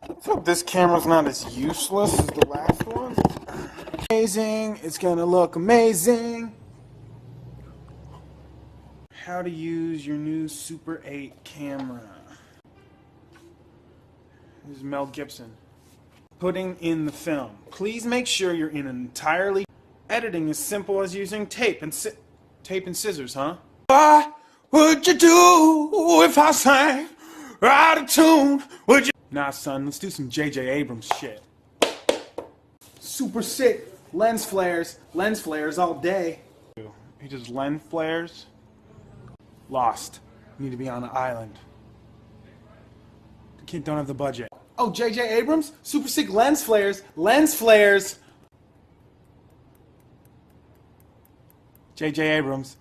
Let's hope this camera's not as useless as the last one. Amazing. It's gonna look amazing. How to use your new Super 8 camera. This is Mel Gibson. Putting in the film. Please make sure you're in an entirely... Editing is simple as using tape and scissors, huh? What would you do if I sang out of tune? Would you... Nah, son, let's do some J.J. Abrams shit. Super sick. Lens flares all day. He does lens flares. Lost. You need to be on an island. The kid don't have the budget. Oh, J.J. Abrams? Super sick lens flares. J.J. Abrams.